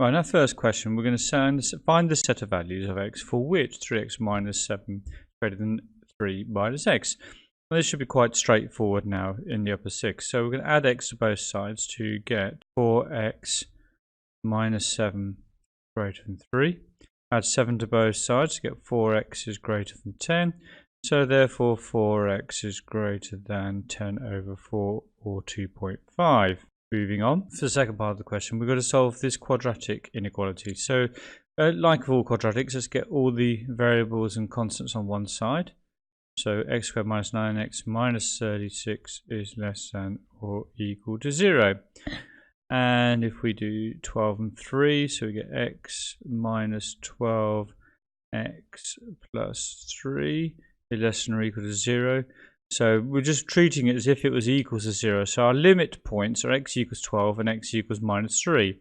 Right, in our first question, we're going to find the set of values of x for which 3x minus 7 is greater than 3 minus x. Well, this should be quite straightforward now in the upper 6. So we're going to add x to both sides to get 4x minus 7 greater than 3. Add 7 to both sides to get 4x is greater than 10. So therefore 4x is greater than 10 over 4 or 2.5. Moving on, for the second part of the question, we've got to solve this quadratic inequality. So, like with all quadratics, let's get all the variables and constants on one side. So, x squared minus 9x minus 36 is less than or equal to 0. And if we do 12 and 3, so we get x minus 12x plus 3 is less than or equal to 0. So we're just treating it as if it was equals to 0. So our limit points are x equals 12 and x equals minus 3.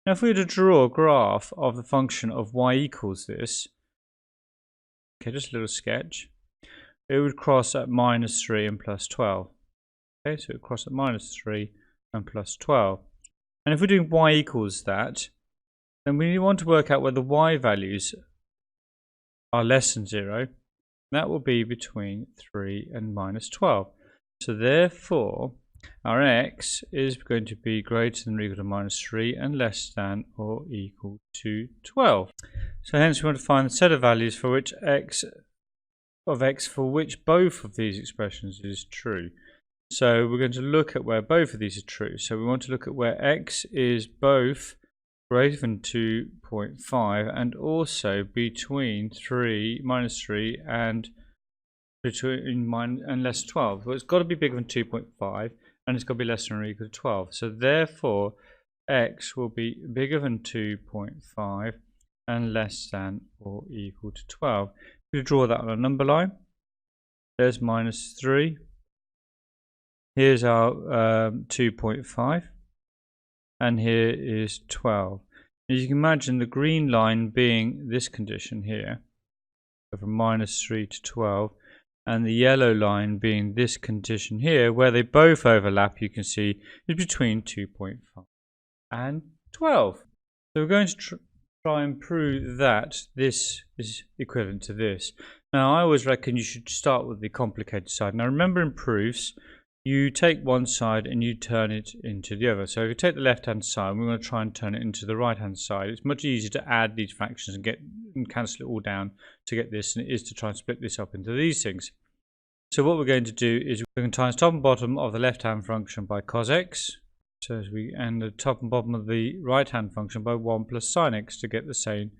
Now if we were to draw a graph of the function of y equals this, okay, just a little sketch, it would cross at minus 3 and plus 12. Okay, so it would cross at minus 3 and plus 12. And if we're doing y equals that, then we want to work out whether y values are less than 0. That will be between 3 and minus 12. So therefore, our x is going to be greater than or equal to minus 3 and less than or equal to 12. So hence we want to find the set of values for which x for which both of these expressions is true. So we're going to look at where both of these are true. So we want to look at where x is both greater than 2.5 and also between minus 3 and less 12. Well, it's got to be bigger than 2.5 and it's got to be less than or equal to 12. So therefore x will be bigger than 2.5 and less than or equal to 12. We draw that on a number line. There's minus 3. Here's our 2.5. And here is 12. As you can imagine, the green line being this condition here, so from minus 3 to 12, and the yellow line being this condition here, where they both overlap, you can see, is between 2.5 and 12. So we're going to try and prove that this is equivalent to this. Now, I always reckon you should start with the complicated side. Now, remember in proofs, you take one side and you turn it into the other. So if you take the left-hand side, we're going to try and turn it into the right-hand side. It's much easier to add these fractions and cancel it all down to get this, than it is to try and split this up into these things. So what we're going to do is we're going to times top and bottom of the left-hand function by cos x. So as and the top and bottom of the right-hand function by 1 plus sin x to get the same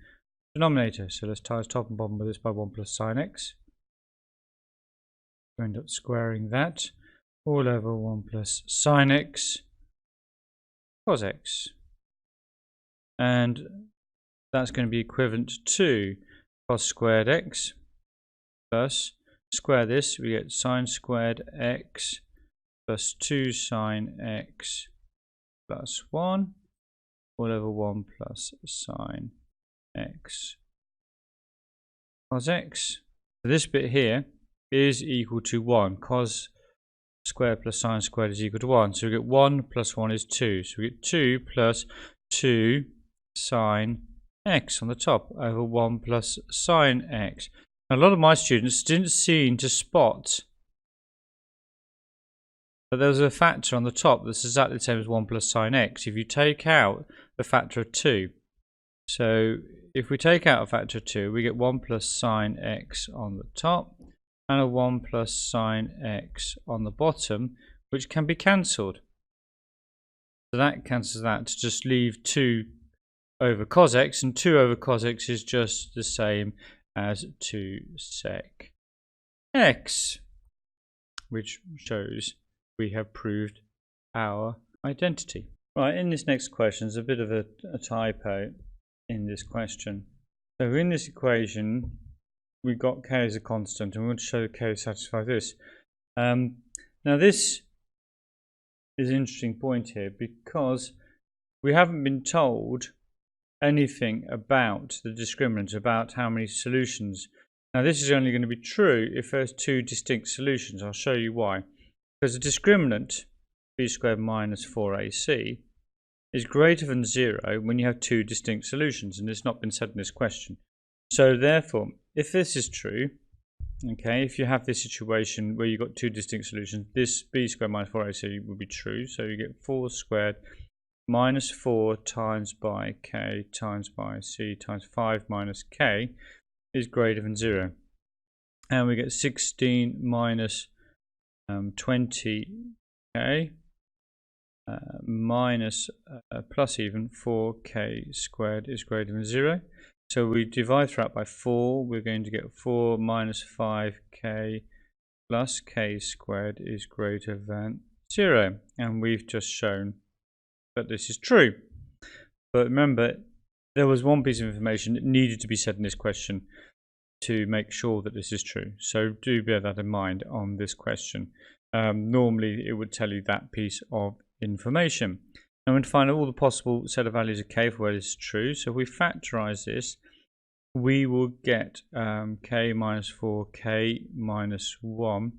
denominator. So let's times top and bottom of this by 1 plus sin x. We end up squaring that. All over 1 plus sin x cos x. And that's going to be equivalent to cos squared x plus, square this, we get sin squared x plus 2 sin x plus 1, all over 1 plus sin x cos x. So this bit here is equal to 1. Cos squared plus sine squared is equal to 1. So we get 1 plus 1 is 2. So we get 2 plus 2 sine x on the top over 1 plus sine x. Now, a lot of my students didn't seem to spot that there was a factor on the top that's exactly the same as 1 plus sine x if you take out the factor of 2. So if we take out a factor of 2, we get 1 plus sine x on the top and a 1 plus sine x on the bottom, which can be cancelled. So that cancels that to just leave 2 over cos x, and 2 over cos x is just the same as 2 sec x, which shows we have proved our identity. Right, in this next question, there's a bit of a typo in this question. So in this equation, we've got k as a constant, and we want to show that k satisfies this. Now this is an interesting point here because we haven't been told anything about the discriminant, about how many solutions. Now this is only going to be true if there's two distinct solutions. I'll show you why. Because the discriminant, b squared minus 4ac, is greater than 0 when you have two distinct solutions, and it's not been said in this question. So therefore, if this is true, okay, if you have this situation where you've got two distinct solutions, this b squared minus 4ac will be true. So you get 4 squared minus 4 times by k times by c times 5 minus k is greater than 0. And we get 16 minus 20k minus plus even 4k squared is greater than 0. So we divide throughout by 4. We're going to get 4 minus 5k plus k squared is greater than 0. And we've just shown that this is true. But remember, there was one piece of information that needed to be said in this question to make sure that this is true. So do bear that in mind on this question. Normally it would tell you that piece of information. And we'd find all the possible set of values of k for where this is true. So if we factorize this, we will get k minus 4k minus 1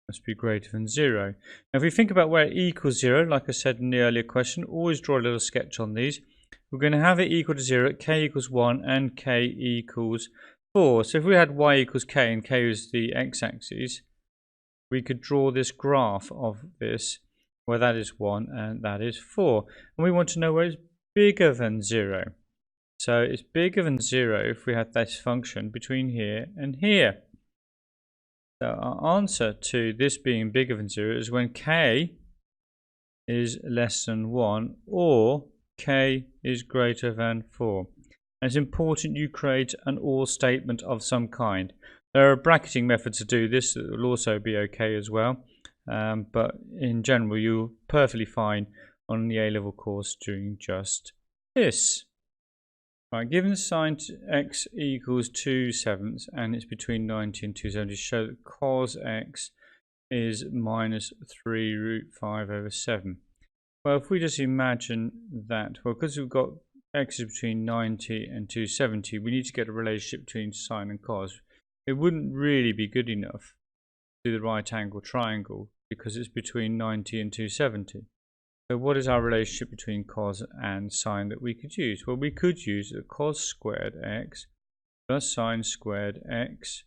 must be greater than 0. Now if we think about where it equals 0, like I said in the earlier question, always draw a little sketch on these. We're going to have it equal to 0 at k equals 1 and k equals 4. So if we had y equals k and k is the x-axis, we could draw this graph of this where that is 1 and that is 4. And we want to know where it's bigger than 0. So it's bigger than 0 if we had this function between here and here. So our answer to this being bigger than 0 is when k is less than 1 or k is greater than 4. And it's important you create an or statement of some kind. There are bracketing methods to do this that will also be okay as well. But in general, you're perfectly fine on the A-level course doing just this. Right, given the sine x equals 2/7 and it's between 90 and 270, show that cos x is minus 3 root 5 over 7. Well, if we just imagine that, well, because we've got x is between 90 and 270, we need to get a relationship between sine and cos. It wouldn't really be good enough to do the right angle triangle because it's between 90 and 270. So what is our relationship between cos and sine that we could use? Well, we could use the cos squared x plus sine squared x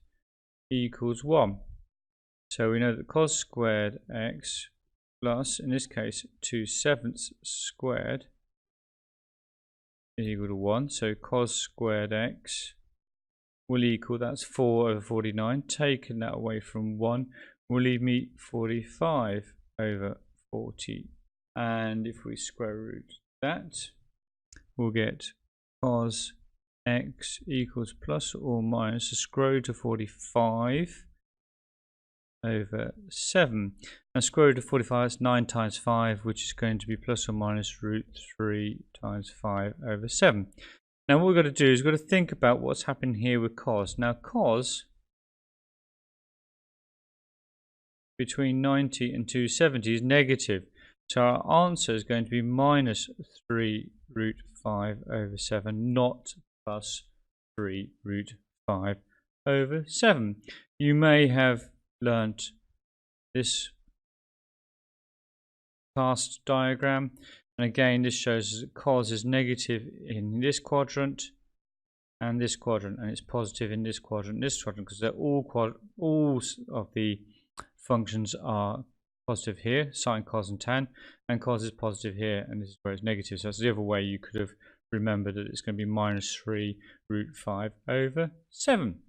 equals 1. So we know that cos squared x plus, in this case, 2/7 squared is equal to 1. So cos squared x will equal, that's 4 over 49. Taking that away from 1 will leave me 45 over 40. And if we square root that, we'll get cos x equals plus or minus the square root of 45 over 7. And square root of 45 is 9 times 5, which is going to be plus or minus root 3 times 5 over 7. Now what we've got to do is we've got to think about what's happened here with cos. Now cos between 90 and 270 is negative. So our answer is going to be minus 3 root 5 over 7, not plus 3 root 5 over 7. You may have learnt this cast diagram, and again this shows that cos is negative in this quadrant and this quadrant, and it's positive in this quadrant and this quadrant, because they're all of the functions are positive here, sine, cos and tan, and cos is positive here, and this is where it's negative. So that's the other way you could have remembered that it's going to be minus 3 root 5 over 7.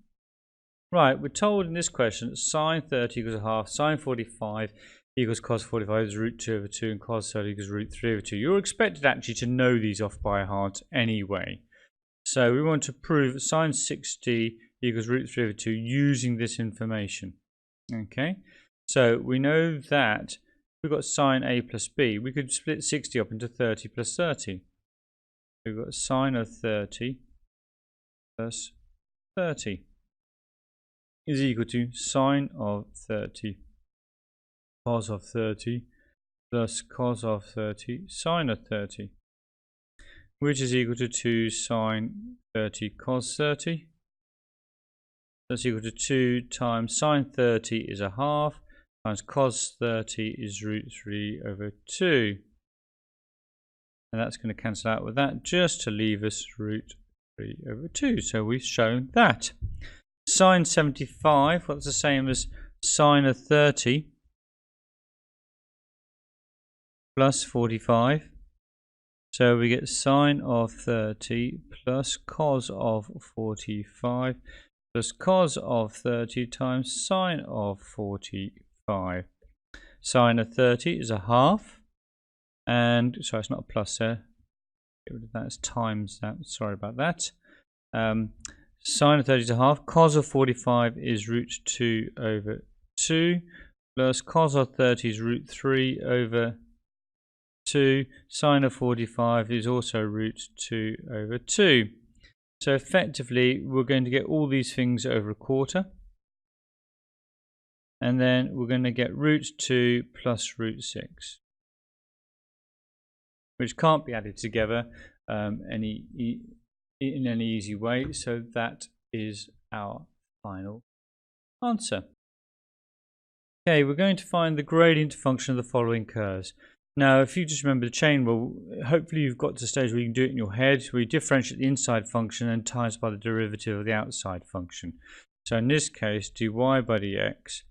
Right, we're told in this question that sine 30 equals a half, sine 45 equals cos 45 is root 2 over 2, and cos 30 equals root 3 over 2. You're expected actually to know these off by heart anyway. So we want to prove that sine 60 equals root 3 over 2 using this information. Okay, so we know that we've got sine a plus b. We could split 60 up into 30 plus 30. We've got sine of 30 plus 30 is equal to sine of 30 cos of 30 plus cos of 30 sine of 30, which is equal to 2 sine 30 cos 30. That's equal to 2 times sine 30 is a half, times cos 30 is root 3 over 2. And that's going to cancel out with that just to leave us root 3 over 2. So we've shown that. Sine 75, well, that's the same as sine of 30 plus 45. So we get sine of 30 plus cos of 45 plus cos of 30 times sine of 45. Sine of 30 is a half. And, sorry, it's not a plus there. Get rid of that, it's times that. Sorry about that. Sine of 30 is a half. Cos of 45 is root 2 over 2. Plus cos of 30 is root 3 over 2. Sine of 45 is also root 2 over 2. So effectively, we're going to get all these things over a quarter. And then we're going to get root 2 plus root 6. Which can't be added together in any easy way. So that is our final answer. Okay, we're going to find the gradient function of the following curves. Now, if you just remember the chain rule, hopefully you've got to the stage where you can do it in your head, where you differentiate the inside function and times by the derivative of the outside function. So in this case, dy by dx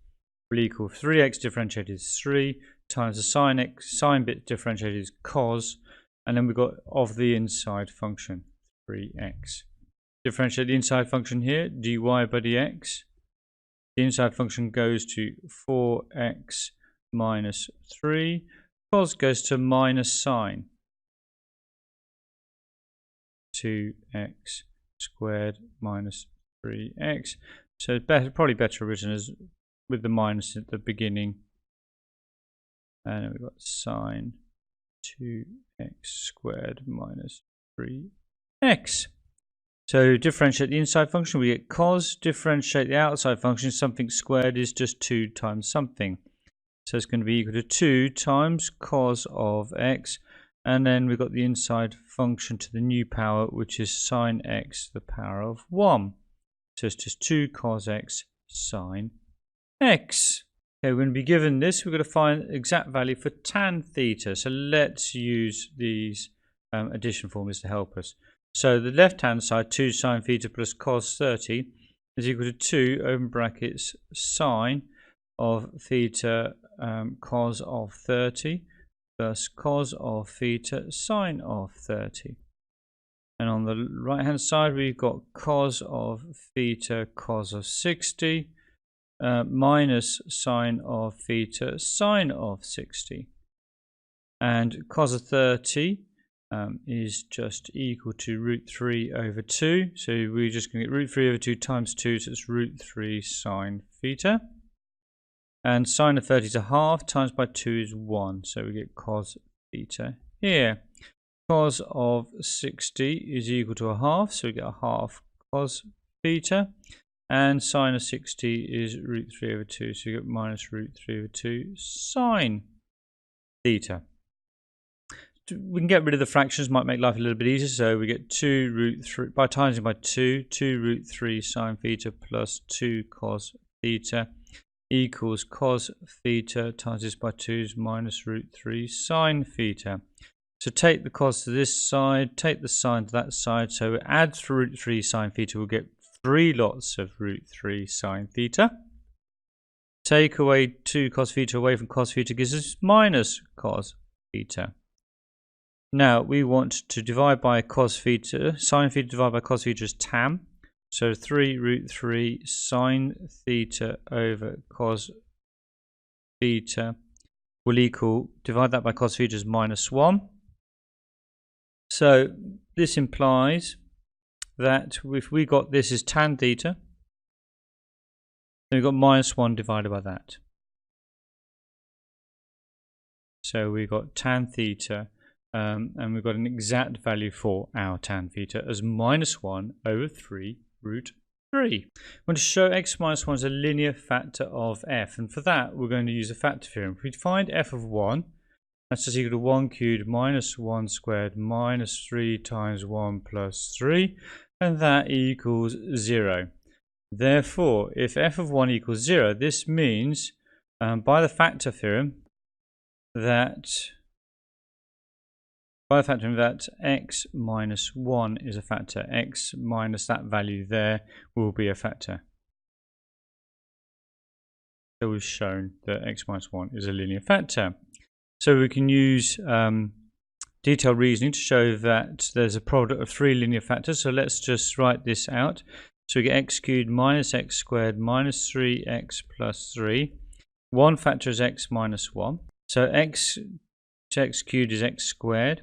will equal 3x differentiated is 3 times the sine bit differentiated is cos, and then we've got of the inside function 3x. Differentiate the inside function here, dy by dx. The inside function goes to 4x minus 3. Cos goes to minus sine 2x squared minus 3x. So it's better, probably better written as with the minus at the beginning. And then we've got sine 2x squared minus 3x. So differentiate the inside function, we get cos. Differentiate the outside function, something squared is just 2 times something. So it's going to be equal to 2 times cos of x. And then we've got the inside function to the new power, which is sine x to the power of 1. So it's just 2 cos x sine x. Okay, we're going to be given this. We're going to find the exact value for tan theta. So let's use these addition formulas to help us. So the left-hand side, 2 sine theta plus cos 30 is equal to 2 open brackets sine of theta cos of 30 plus cos of theta sine of 30. And on the right hand side we've got cos of theta cos of 60 minus sine of theta sine of 60. And cos of 30 is just equal to root 3 over 2. So we're just going to get root 3 over 2 times 2, so it's root 3 sine theta. And sine of 30 is a half, times by 2 is 1. So we get cos theta here. Cos of 60 is equal to a half, so we get a half cos theta. And sine of 60 is root 3 over 2, so you get minus root 3 over 2 sine theta. We can get rid of the fractions, might make life a little bit easier. So we get 2 root 3, by timesing by 2 root 3 sine theta plus 2 cos theta equals cos theta times this by 2 is minus root 3 sine theta. So take the cos to this side, take the sine to that side. So we add root 3 sine theta, we'll get 3 lots of root 3 sine theta. Take away 2 cos theta away from cos theta gives us minus cos theta. Now we want to divide by cos theta. Sine theta divided by cos theta is tan. So 3 root 3 sine theta over cos theta will equal, divide that by cos theta is minus 1. So this implies that if we got this is tan theta, then we've got minus 1 divided by that. So we've got tan theta, and we've got an exact value for our tan theta as minus 1 over 3 root 3. I want to show x minus 1 is a linear factor of f, and for that we're going to use a factor theorem. If we find f of 1, that's just equal to 1 cubed minus 1 squared minus 3 times 1 plus 3, and that equals 0. Therefore, if f of 1 equals 0, this means by the factor theorem that by the factor that x minus 1 is a factor. X minus that value there will be a factor. So we've shown that x minus 1 is a linear factor. So we can use detailed reasoning to show that there's a product of 3 linear factors. So let's just write this out. So we get x cubed minus x squared minus 3x plus 3. One factor is x minus 1. So x cubed is x squared.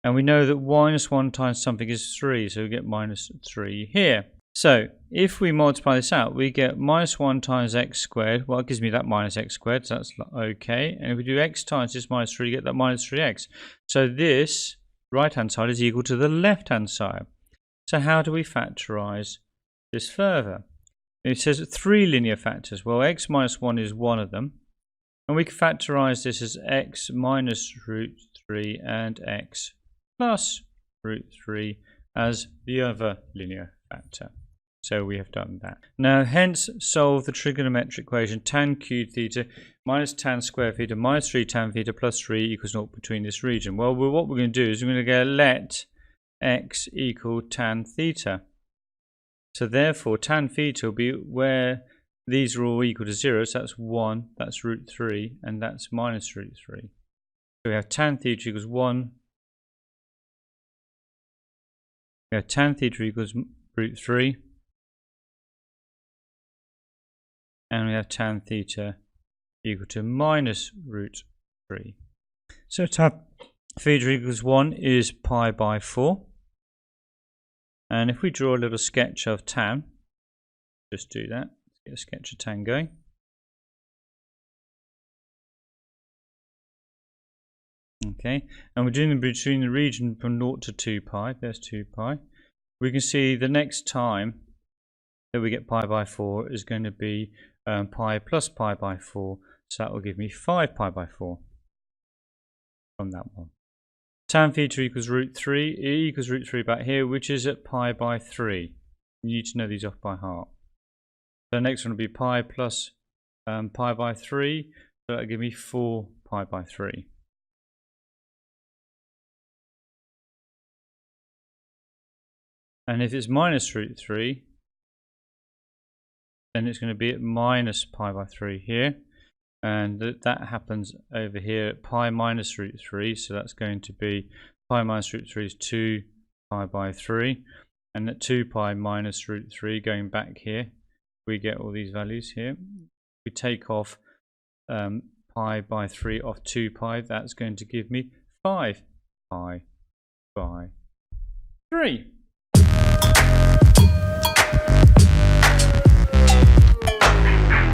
And we know that minus 1 times something is 3. So we get minus 3 here. So if we multiply this out, we get minus 1 times x squared. Well, it gives me that minus x squared, so that's okay. And if we do x times this minus 3, you get that minus 3x. So this right-hand side is equal to the left-hand side. So how do we factorize this further? It says 3 linear factors. Well, x minus 1 is one of them. And we can factorize this as x minus root 3 and x plus root 3 as the other linear factor. So we have done that. Now, hence solve the trigonometric equation tan cubed theta minus tan squared theta minus 3 tan theta plus 3 equals 0 between this region. Well, what we're going to do is we're going to go let x equal tan theta. So therefore, tan theta will be where these are all equal to 0. So that's 1, that's root 3, and that's minus root 3. So we have tan theta equals 1. We have tan theta equals root 3. And we have tan theta equal to minus root 3. So tan theta equals 1 is pi by 4. And if we draw a little sketch of tan, just do that. Let's get a sketch of tan going. Okay, and we're doing between the region from 0 to 2 pi. There's 2 pi. We can see the next time that we get pi by 4 is going to be pi plus pi by 4, so that will give me 5 pi by 4 from that one. Tan theta equals root 3, e equals root 3 back here, which is at pi by 3. You need to know these off by heart. So the next one will be pi plus pi by 3, so that will give me 4 pi by 3. And if it's minus root 3, then it's going to be at minus pi by 3 here. And that happens over here at pi minus root 3. So that's going to be pi minus root 3 is 2 pi by 3. And at 2 pi minus root 3, going back here, we get all these values here. We take off pi by 3 off 2 pi. That's going to give me 5 pi by 3.